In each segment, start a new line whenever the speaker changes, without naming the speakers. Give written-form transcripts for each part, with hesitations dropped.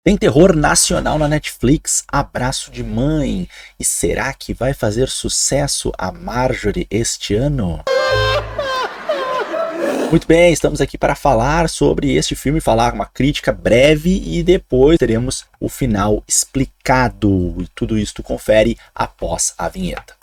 Tem terror nacional na Netflix, Abraço de Mãe. E será que vai fazer sucesso a Marjorie este ano? Muito bem, estamos aqui para falar sobre este filme, falar uma crítica breve e depois teremos o final explicado. E tudo isso tu confere após a vinheta.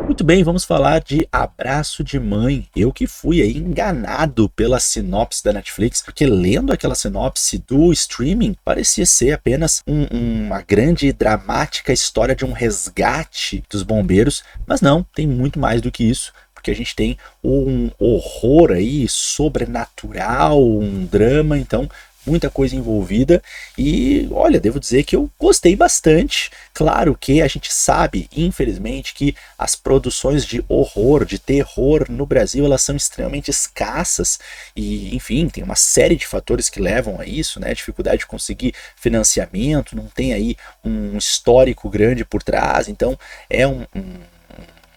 Muito bem, vamos falar de Abraço de Mãe. Eu que fui aí enganado pela sinopse da Netflix, porque lendo aquela sinopse do streaming, parecia ser apenas uma grande e dramática história de um resgate dos bombeiros, mas não, tem muito mais do que isso. Porque a gente tem um horror aí sobrenatural, um drama, então muita coisa envolvida e olha, devo dizer que eu gostei bastante. Claro que a gente sabe, infelizmente, que as produções de horror, de terror no Brasil, elas são extremamente escassas e, enfim, tem uma série de fatores que levam a isso, né? Dificuldade de conseguir financiamento, não tem aí um histórico grande por trás, então é um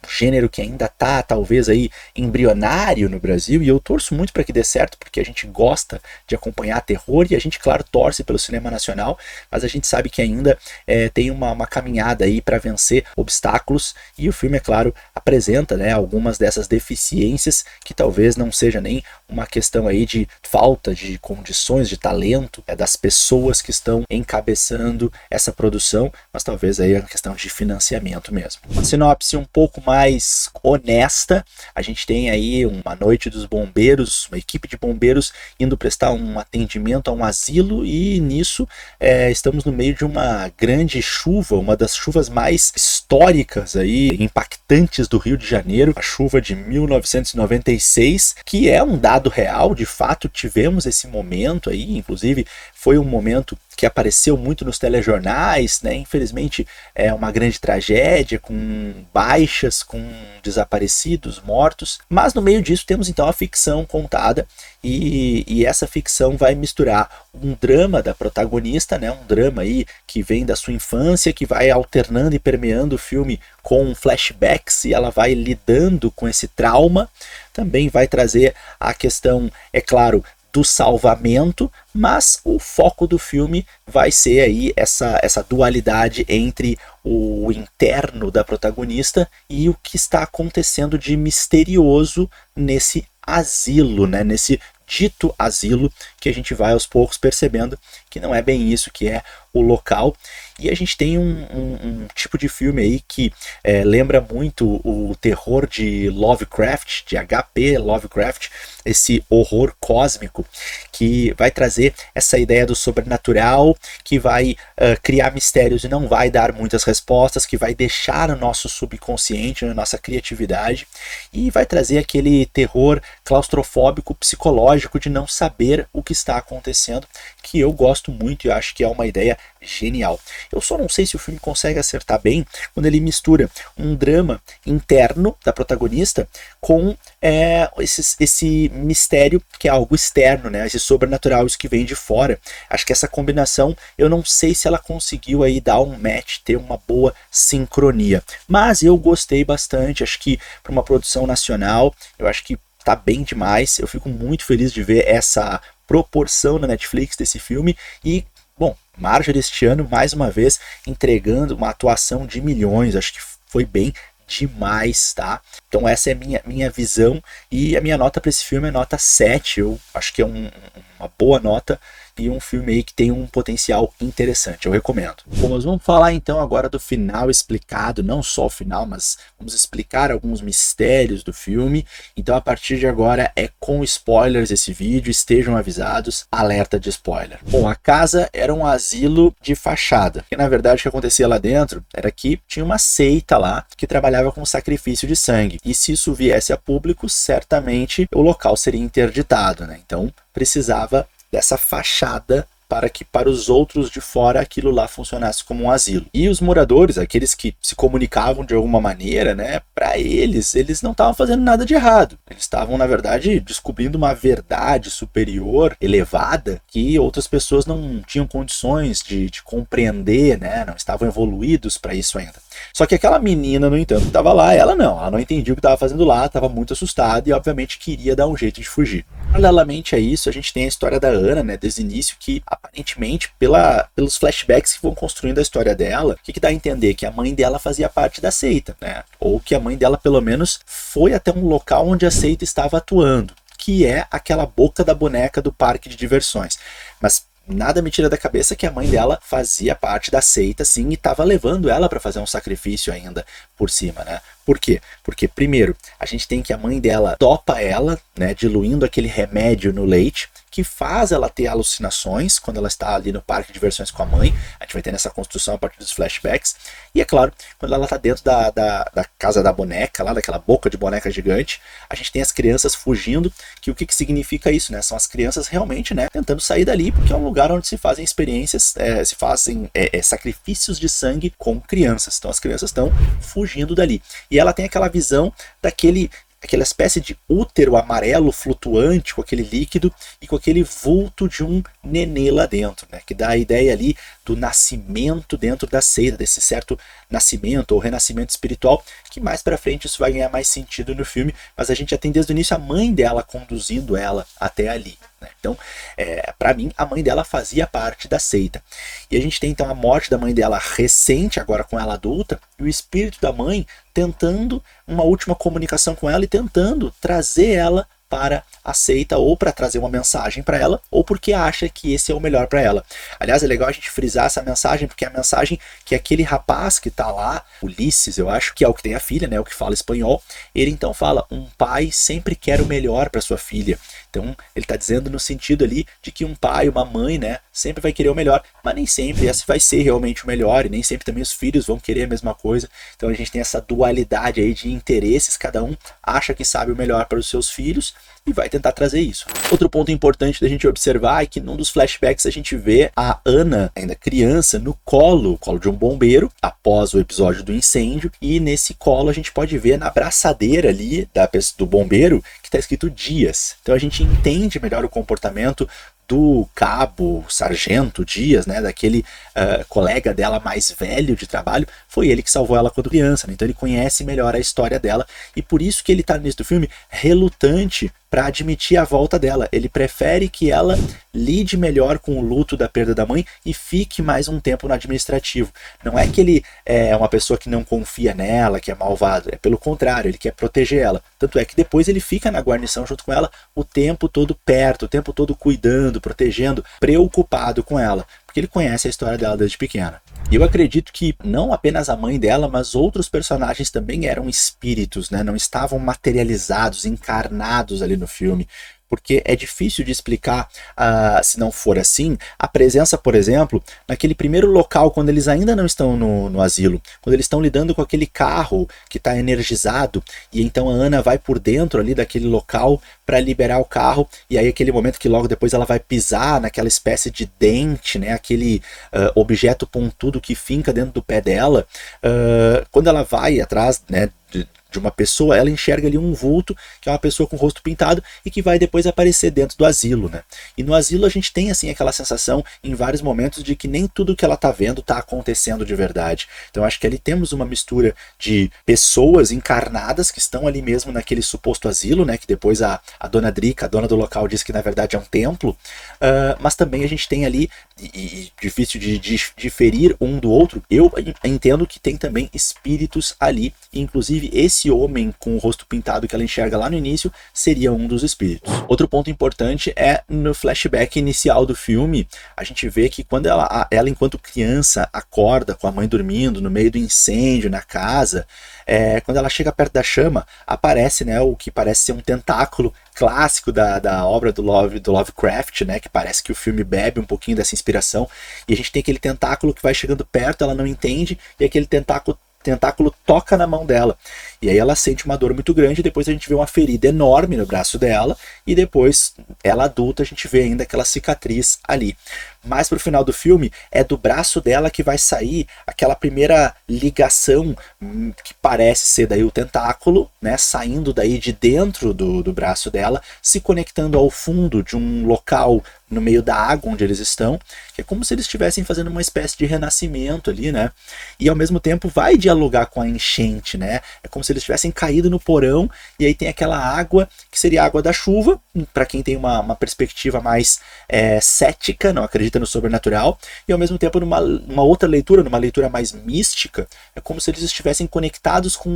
gênero que ainda tá talvez aí embrionário no Brasil, e eu torço muito para que dê certo, porque a gente gosta de acompanhar terror e a gente, claro, torce pelo cinema nacional, mas a gente sabe que ainda tem uma caminhada aí para vencer obstáculos, e o filme, é claro, apresenta, né, algumas dessas deficiências que talvez não seja nem uma questão aí de falta de condições, de talento das pessoas que estão encabeçando essa produção, mas talvez aí é uma questão de financiamento mesmo. Uma sinopse um pouco mais honesta, a gente tem aí uma noite dos bombeiros, uma equipe de bombeiros indo prestar um atendimento a um asilo e nisso estamos no meio de uma grande chuva, uma das chuvas mais históricas aí, impactantes do Rio de Janeiro, a chuva de 1996, que é um dado real, de fato tivemos esse momento aí, inclusive foi um momento que apareceu muito nos telejornais, né? Infelizmente é uma grande tragédia, com baixas, com desaparecidos, mortos, mas no meio disso temos então a ficção contada, e essa ficção vai misturar um drama da protagonista, né? Um drama aí que vem da sua infância, que vai alternando e permeando o filme com flashbacks, e ela vai lidando com esse trauma, também vai trazer a questão, é claro, do salvamento, mas o foco do filme vai ser aí essa dualidade entre o interno da protagonista e o que está acontecendo de misterioso nesse asilo, né? Nesse dito asilo, que a gente vai aos poucos percebendo que não é bem isso que é o local. E a gente tem um tipo de filme aí que lembra muito o terror de Lovecraft, de H.P. Lovecraft, esse horror cósmico que vai trazer essa ideia do sobrenatural, que vai criar mistérios e não vai dar muitas respostas, que vai deixar o nosso subconsciente, a nossa criatividade, e vai trazer aquele terror claustrofóbico, psicológico, de não saber o que está acontecendo, que eu gosto muito e acho que é uma ideia genial. Eu só não sei se o filme consegue acertar bem quando ele mistura um drama interno da protagonista com esse mistério que é algo externo, né? Esse sobrenatural, isso que vem de fora. Acho que essa combinação, eu não sei se ela conseguiu aí dar um match, ter uma boa sincronia. Mas eu gostei bastante, acho que para uma produção nacional, eu acho que tá bem demais. Eu fico muito feliz de ver essa proporção na Netflix desse filme e, bom, Marjorie este ano, mais uma vez, entregando uma atuação de milhões, acho que foi bem demais, tá? Então essa é a minha visão, e a minha nota para esse filme é nota 7, eu acho que é uma boa nota, e um filme aí que tem um potencial interessante, eu recomendo. Bom, nós vamos falar então agora do final explicado, não só o final, mas vamos explicar alguns mistérios do filme. Então a partir de agora é com spoilers esse vídeo, estejam avisados, alerta de spoiler. Bom, a casa era um asilo de fachada, que na verdade o que acontecia lá dentro era que tinha uma seita lá que trabalhava com sacrifício de sangue, e se isso viesse a público, certamente o local seria interditado, né? Então precisava dessa fachada para que para os outros de fora aquilo lá funcionasse como um asilo. E os moradores, aqueles que se comunicavam de alguma maneira, né, para eles não estavam fazendo nada de errado. Eles estavam, na verdade, descobrindo uma verdade superior, elevada, que outras pessoas não tinham condições de compreender, né, não estavam evoluídos para isso ainda. Só que aquela menina, no entanto, que estava lá, ela não entendia o que estava fazendo lá, estava muito assustada e, obviamente, queria dar um jeito de fugir. Paralelamente a isso, a gente tem a história da Ana, né, desde o início, que aparentemente, pelos flashbacks que vão construindo a história dela, o que dá a entender? Que a mãe dela fazia parte da seita, né? Ou que a mãe dela, pelo menos, foi até um local onde a seita estava atuando, que é aquela boca da boneca do parque de diversões. Mas nada me tira da cabeça que a mãe dela fazia parte da seita, sim, e estava levando ela para fazer um sacrifício ainda por cima, né? Por quê? Porque, primeiro, a gente tem que a mãe dela dopa ela, né, diluindo aquele remédio no leite, que faz ela ter alucinações quando ela está ali no parque de diversões com a mãe. A gente vai ter nessa construção a partir dos flashbacks. E, é claro, quando ela está dentro da casa da boneca, lá daquela boca de boneca gigante, a gente tem as crianças fugindo, que o que significa isso, né? São as crianças realmente, né, tentando sair dali, porque é um lugar onde se fazem experiências, se fazem sacrifícios de sangue com crianças. Então as crianças estão fugindo dali. E ela tem aquela visão aquela espécie de útero amarelo flutuante com aquele líquido e com aquele vulto de um nenê lá dentro, né? Que dá a ideia ali do nascimento dentro da seita, desse certo nascimento ou renascimento espiritual, que mais pra frente isso vai ganhar mais sentido no filme, mas a gente já tem desde o início a mãe dela conduzindo ela até ali, né? Então, para mim, a mãe dela fazia parte da seita. E a gente tem então a morte da mãe dela recente, agora com ela adulta, e o espírito da mãe tentando uma última comunicação com ela e tentando trazer ela para a seita, ou para trazer uma mensagem para ela, ou porque acha que esse é o melhor para ela. Aliás, é legal a gente frisar essa mensagem, porque é a mensagem que aquele rapaz que está lá, Ulisses, eu acho, que é o que tem a filha, né, o que fala espanhol, ele então fala, um pai sempre quer o melhor para sua filha. Então, ele está dizendo no sentido ali de que um pai, uma mãe, né, sempre vai querer o melhor, mas nem sempre esse vai ser realmente o melhor, e nem sempre também os filhos vão querer a mesma coisa. Então a gente tem essa dualidade aí de interesses, cada um acha que sabe o melhor para os seus filhos e vai tentar trazer isso. Outro ponto importante da gente observar é que num dos flashbacks a gente vê a Ana, ainda criança, no colo de um bombeiro, após o episódio do incêndio, e nesse colo a gente pode ver na braçadeira ali do bombeiro que está escrito Dias. Então a gente entende melhor o comportamento do cabo, sargento Dias, né, daquele colega dela mais velho de trabalho. Foi ele que salvou ela quando criança, né? Então ele conhece melhor a história dela, e por isso que ele está no início do filme relutante para admitir a volta dela. Ele prefere que ela lide melhor com o luto da perda da mãe e fique mais um tempo no administrativo. Não é que ele é uma pessoa que não confia nela, que é malvado, é pelo contrário, ele quer proteger ela. Tanto é que depois ele fica na guarnição junto com ela o tempo todo perto, o tempo todo cuidando, protegendo, preocupado com ela, porque ele conhece a história dela desde pequena. E eu acredito que não apenas a mãe dela, mas outros personagens também eram espíritos, né? Não estavam materializados, encarnados ali no filme, porque é difícil de explicar, se não for assim, a presença, por exemplo, naquele primeiro local, quando eles ainda não estão no asilo, quando eles estão lidando com aquele carro que está energizado, e então a Ana vai por dentro ali daquele local para liberar o carro, e aí aquele momento que logo depois ela vai pisar naquela espécie de dente, né, aquele objeto pontudo que finca dentro do pé dela, quando ela vai atrás, né, de uma pessoa, ela enxerga ali um vulto, que é uma pessoa com o rosto pintado e que vai depois aparecer dentro do asilo, né? E no asilo a gente tem assim aquela sensação em vários momentos de que nem tudo que ela tá vendo tá acontecendo de verdade. Então acho que ali temos uma mistura de pessoas encarnadas que estão ali mesmo naquele suposto asilo, né? Que depois a dona Drica, a dona do local, diz que na verdade é um templo, mas também a gente tem ali, e difícil de diferir um do outro, eu entendo que tem também espíritos ali, inclusive esse homem com o rosto pintado que ela enxerga lá no início seria um dos espíritos. Outro ponto importante é no flashback inicial do filme, a gente vê que quando ela enquanto criança acorda com a mãe dormindo no meio do incêndio na casa, quando ela chega perto da chama, aparece, né, o que parece ser um tentáculo clássico da obra do Lovecraft, né, que parece que o filme bebe um pouquinho dessa inspiração, e a gente tem aquele tentáculo que vai chegando perto, ela não entende, e aquele tentáculo tentáculo toca na mão dela. E aí ela sente uma dor muito grande, depois a gente vê uma ferida enorme no braço dela, e depois, ela adulta, a gente vê ainda aquela cicatriz ali. Mais pro final do filme, é do braço dela que vai sair aquela primeira ligação, que parece ser daí o tentáculo, né, saindo daí de dentro do braço dela, se conectando ao fundo de um local no meio da água onde eles estão, que é como se eles estivessem fazendo uma espécie de renascimento ali, né? E ao mesmo tempo vai dialogar com a enchente, né? É como se eles tivessem caído no porão, e aí tem aquela água, que seria a água da chuva, para quem tem uma perspectiva mais cética, não acredita no sobrenatural, e ao mesmo tempo numa outra leitura, numa leitura mais mística, é como se eles estivessem conectados com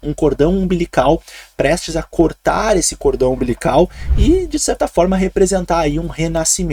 um cordão umbilical, prestes a cortar esse cordão umbilical e, de certa forma, representar aí um renascimento.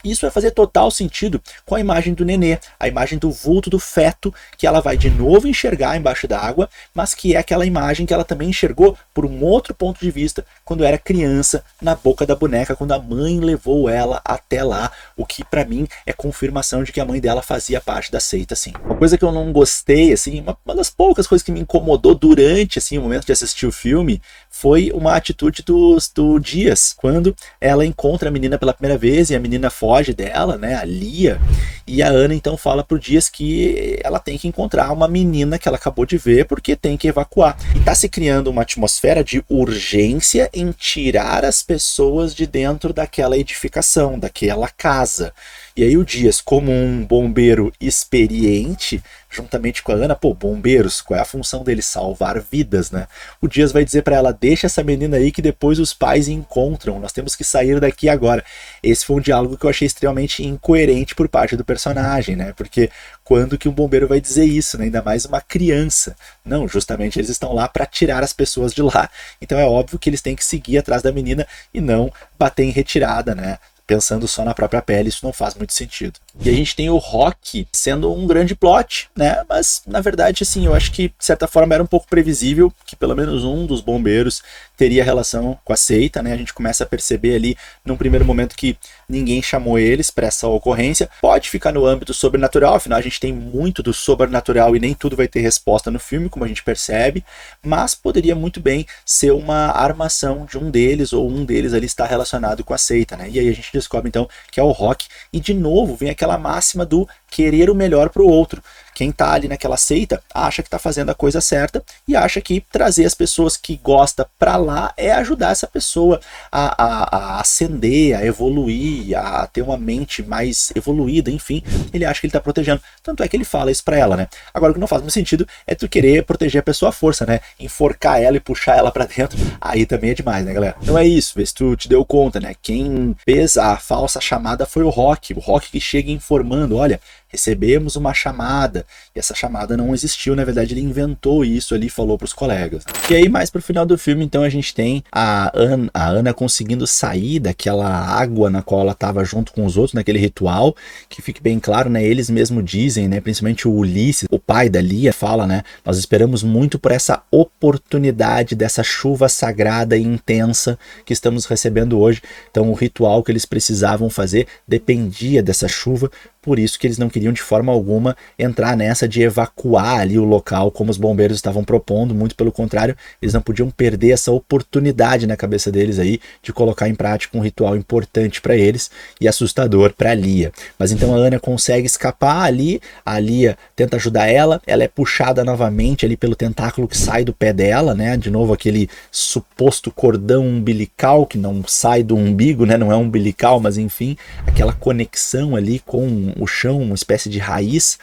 E isso vai fazer total sentido com a imagem do nenê, a imagem do vulto do feto, que ela vai de novo enxergar embaixo da água, mas que é aquela imagem que ela também enxergou por um outro ponto de vista quando era criança, na boca da boneca, quando a mãe levou ela até lá, o que para mim é confirmação de que a mãe dela fazia parte da seita, assim. Uma coisa que eu não gostei, assim, uma das poucas coisas que me incomodou durante, assim, o momento de assistir o filme, foi uma atitude do Dias, quando ela encontra a menina pela primeira vez e a menina foge dela, né, a Lia, e a Ana então fala pro Dias que ela tem que encontrar uma menina que ela acabou de ver porque tem que evacuar. E tá se criando uma atmosfera de urgência em tirar as pessoas de dentro daquela edificação, daquela casa. E aí o Dias, como um bombeiro experiente, juntamente com a Ana, bombeiros, qual é a função deles? Salvar vidas, né? O Dias vai dizer para ela, deixa essa menina aí que depois os pais encontram, nós temos que sair daqui agora. Esse foi um diálogo que eu achei extremamente incoerente por parte do personagem, né? Porque quando que um bombeiro vai dizer isso, né? Ainda mais uma criança? Não, justamente eles estão lá para tirar as pessoas de lá. Então é óbvio que eles têm que seguir atrás da menina e não bater em retirada, né? Pensando só na própria pele, isso não faz muito sentido. E a gente tem o Rock sendo um grande plot, né? Mas, na verdade, assim, eu acho que, de certa forma, era um pouco previsível que pelo menos um dos bombeiros teria relação com a seita, né? A gente começa a perceber ali, num primeiro momento, que ninguém chamou eles para essa ocorrência. Pode ficar no âmbito sobrenatural, afinal, a gente tem muito do sobrenatural e nem tudo vai ter resposta no filme, como a gente percebe, mas poderia muito bem ser uma armação de um deles, ou um deles ali está relacionado com a seita, né? E aí a gente descobre então que é o Rock, e de novo vem aquela máxima do querer o melhor para o outro. Quem está ali naquela seita acha que está fazendo a coisa certa e acha que trazer as pessoas que gosta para lá é ajudar essa pessoa a ascender, a evoluir, a ter uma mente mais evoluída, enfim, ele acha que ele está protegendo. Tanto é que ele fala isso para ela, né? Agora o que não faz muito sentido é tu querer proteger a pessoa à força, né? Enforcar ela e puxar ela para dentro, aí também é demais, né, galera? Não é isso, vê se tu te deu conta, né? Quem fez a falsa chamada foi o Rock que chega informando, olha, recebemos uma chamada, e essa chamada não existiu, na verdade ele inventou isso ali e falou para os colegas. E aí mais pro final do filme, então a gente tem a Ana conseguindo sair daquela água na qual ela estava junto com os outros, naquele ritual, que fique bem claro, né, eles mesmos dizem, né, principalmente o Ulisses, o pai da Lia, fala, né, nós esperamos muito por essa oportunidade dessa chuva sagrada e intensa que estamos recebendo hoje, então o ritual que eles precisavam fazer dependia dessa chuva, por isso que eles não queriam de forma alguma entrar nessa de evacuar ali o local como os bombeiros estavam propondo, muito pelo contrário, eles não podiam perder essa oportunidade na cabeça deles aí de colocar em prática um ritual importante para eles e assustador para a Lia. Mas então a Ana consegue escapar ali, a Lia tenta ajudar ela é puxada novamente ali pelo tentáculo que sai do pé dela, né? De novo aquele suposto cordão umbilical que não sai do umbigo, né? Não é umbilical, mas enfim, aquela conexão ali com o chão, uma espécie de raiz,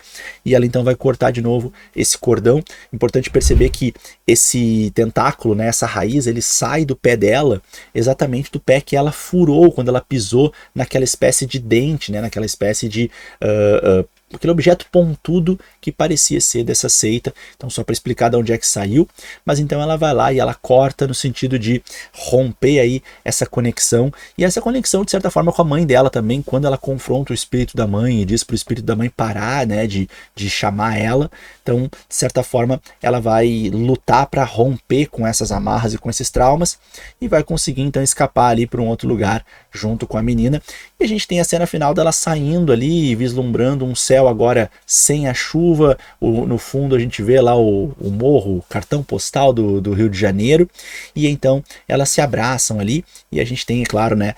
e ela então vai cortar de novo esse cordão. Importante perceber que esse tentáculo, né, essa raiz, ele sai do pé dela, exatamente do pé que ela furou quando ela pisou naquela espécie de dente, né, naquela espécie de aquele objeto pontudo que parecia ser dessa seita. Então só para explicar de onde é que saiu, mas então ela vai lá e ela corta no sentido de romper aí essa conexão, e essa conexão de certa forma com a mãe dela também, quando ela confronta o espírito da mãe e diz para o espírito da mãe parar, né, de chamar ela. Então de certa forma ela vai lutar para romper com essas amarras e com esses traumas, e vai conseguir então escapar ali para um outro lugar junto com a menina. E a gente tem a cena final dela saindo ali, vislumbrando um céu céu agora sem a chuva, no fundo a gente vê lá o morro, o cartão postal do Rio de Janeiro, e então elas se abraçam ali, e a gente tem, é claro, né,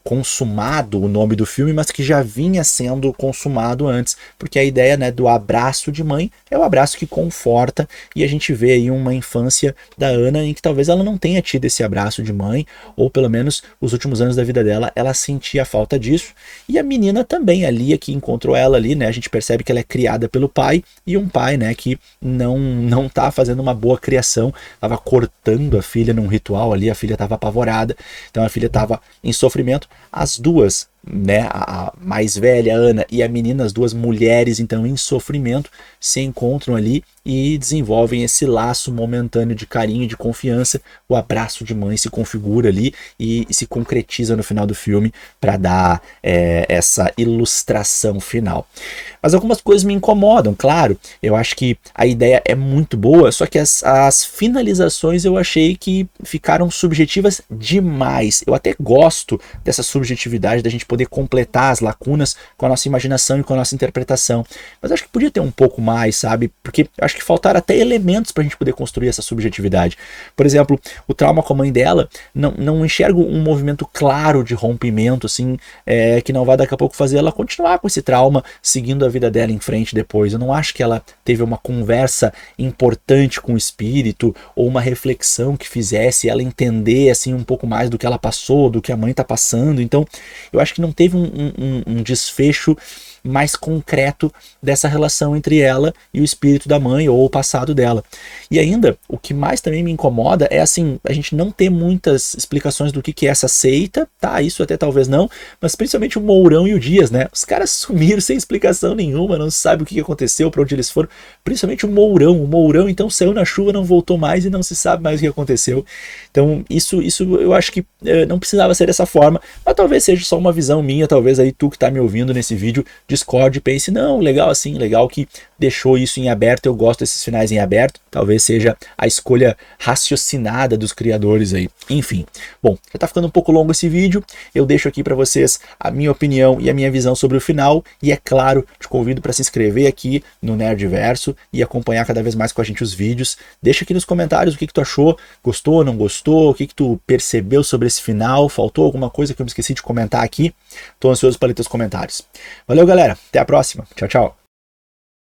consumado o nome do filme, mas que já vinha sendo consumado antes, porque a ideia, né, do abraço de mãe é o abraço que conforta, e a gente vê aí uma infância da Ana em que talvez ela não tenha tido esse abraço de mãe, ou pelo menos os últimos anos da vida dela, ela sentia falta disso, e a menina também, a Lia, que encontrou ela ali, né, a gente percebe que ela é criada pelo pai, e um pai, né, que não tá fazendo uma boa criação, tava cortando a filha num ritual ali, a filha tava apavorada, então a filha tava em sofrimento, as duas, né, a mais velha, Ana, e a menina, as duas mulheres, então, em sofrimento, se encontram ali e desenvolvem esse laço momentâneo de carinho, de confiança, o abraço de mãe se configura ali e se concretiza no final do filme para dar essa ilustração final. Mas algumas coisas me incomodam, claro, eu acho que a ideia é muito boa, só que as finalizações eu achei que ficaram subjetivas demais. Eu até gosto dessa subjetividade, da gente poder completar as lacunas com a nossa imaginação e com a nossa interpretação, mas acho que podia ter um pouco mais, sabe, porque eu acho que faltaram até elementos pra gente poder construir essa subjetividade. Por exemplo, o trauma com a mãe dela, não enxergo um movimento claro de rompimento, assim, que não vai daqui a pouco fazer ela continuar com esse trauma, seguindo a vida dela em frente depois. Eu não acho que ela teve uma conversa importante com o espírito, ou uma reflexão que fizesse ela entender, assim, um pouco mais do que ela passou, do que a mãe tá passando. Então, eu acho que não teve um desfecho mais concreto dessa relação entre ela e o espírito da mãe ou o passado dela. E ainda, o que mais também me incomoda é, assim, a gente não ter muitas explicações do que é essa seita, tá, isso até talvez não, mas principalmente o Mourão e o Dias, né, os caras sumiram sem explicação nenhuma, não se sabe o que aconteceu, para onde eles foram, principalmente o Mourão então saiu na chuva, não voltou mais e não se sabe mais o que aconteceu. Então isso eu acho que não precisava ser dessa forma, mas talvez seja só uma visão minha, talvez aí tu que tá me ouvindo nesse vídeo discorde e pense, não, legal assim, legal que deixou isso em aberto, eu gosto desses finais em aberto, talvez seja a escolha raciocinada dos criadores aí. Enfim, bom, já tá ficando um pouco longo esse vídeo, eu deixo aqui para vocês a minha opinião e a minha visão sobre o final, e é claro, te convido para se inscrever aqui no Nerdverso e acompanhar cada vez mais com a gente os vídeos. Deixa aqui nos comentários o que tu achou, gostou, não gostou, o que tu percebeu sobre esse final, faltou alguma coisa que eu me esqueci de comentar aqui, tô ansioso para ler teus comentários. Valeu, galera, até a próxima, tchau, tchau.